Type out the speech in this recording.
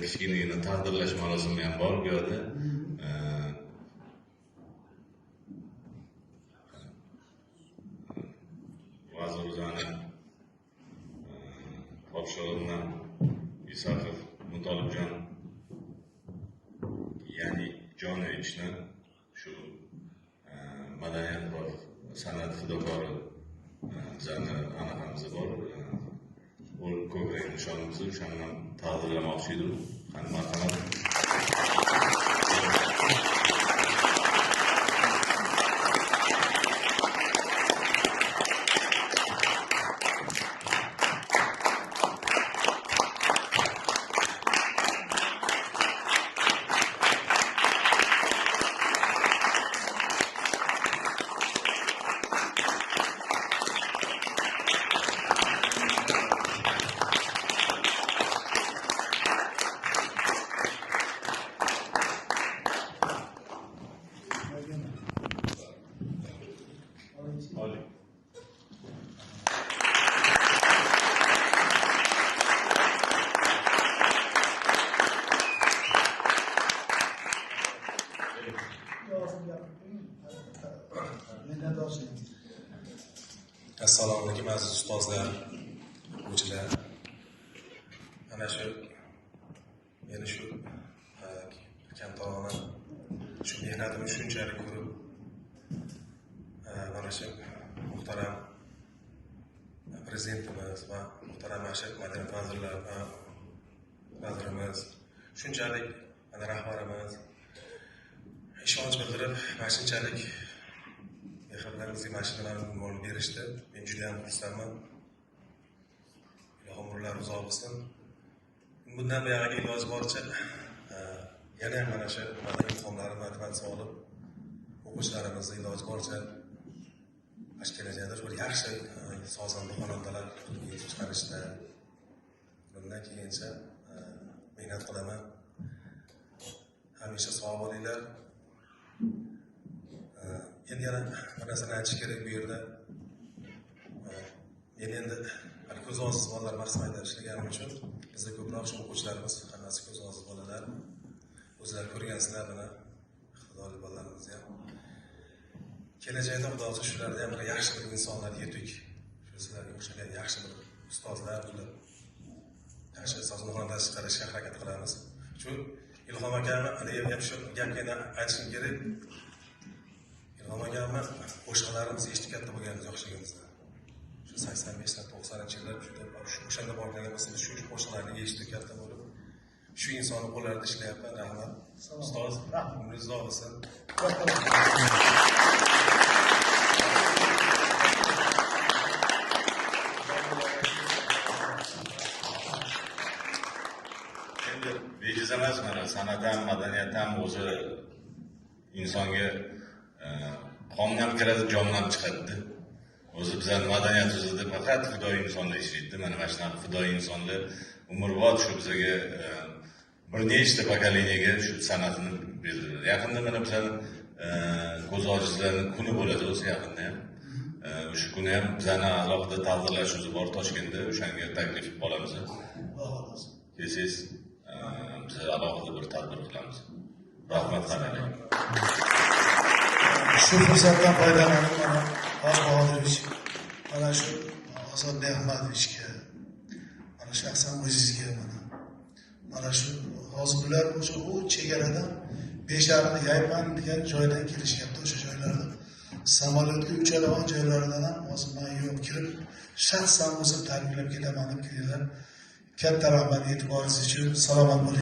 kichkinagina taqdirlash marosimi ham bor bu yerda. Vazir o'zani topshirig'idan Isakov Mutolibjon ya'ni Jonovichni shu madaniyat va san'at fidokori bizani anaqamizda bor. U ko'krak nishonimizni o'shandan taqdirlamoqchi edim. Qani marhamat. Assalomu alaykum aziz ustozlar, o'quvchilar. Ana shu meni shu kamtarona shu mehnatimni shunchalik ko'rib, mana shu muhtaram prezidentimiz va muhtaram madaniyat vazirimiz, shunchalik mana rahbarimiz ishonch bildirib, mana shunchalik bizga mashinalarni olib berishdi. Men juda ham xursandman. Ilohim umrlari uzoq bo'lsin. Bundan buyog'iga iloji boricha yana ham mana shu madaniy muhimlarni motivatsiya olib, o'quvchilarimizni iloji boricha kelajakda bir yaxshi sozanda xonandalar chiqarishda bundan keyincha mehnat qilaman. Hamisha sog' bo'linglar. Endi yana bir narsani aytish kerak bu yerda. Men endi ko'z ojiz bolalar maqsad ishlaganim uchun bizda ko'proq shu o'quvchilarimiz hammasi ko'z ojiz bolalar. O'zlari ko'rgansizlar buni iqtidorli bolalarimizni ham. Kelajakda xudo xohlasa shularda ham bir yaxshi bir insonlar yetuk. Shu sizlarga o'xshagan yaxshi bir ustozlar, yaxshi sozanxonada chiqarishga harakat qilamiz. Shu Ilhom akani ham shu gapga aytishim kerak. Ilhomagamni qo'shiqlarimiz eshitib katta bo'lganimiz yoshligimizda. Shu 85 90-yillar o'shanda borgan bo'lsa, shu qo'shiqlarni eshitib katta bo'lib, shu insonni qo'llarida ishlayapman. Rahmat. Ustoz, umringiz uzoq bo'lsin. Endi bejiz emas, mana san'at ham, madaniyat ham o'zi insonga qondan kiradi, jondan chiqadi. O'zi bizning madaniyatimizni faqat fidoyi insonlar ishlaydi. Mana shunaqa fidoyi insonlar umrbod shu bizga bir nechta pokoleniyaga shu san'atni berdilar. Yaqinda mana bizning ko'z ojizlarning kuni bo'ladi o'zi yaqinda ham. O'sha kuni ham bizning alohida taqdirlashimiz bor Toshkentda. O'shanga taklif qilib qolamiz. Kelsangiz biz alohida bir tadbir qilamiz. Rahmat qilamiz. Shu fursatdan foydalanib mana Bahodirovich, mana shu Ozodbek Ahmadovichga, mana shaxsan o'zizga mana shu hozir bular o'sha u chegaradan Besharni yayman degan joydan kelishyapti. O'sha joylarda samolyotga uchadigan joylaridan ham hozir men yo'q kirib, shaxsan o'zim tabriklab kelaman deb kelganlar. Katta rahmat e'tiboringiz uchun. Salomat bo'ling.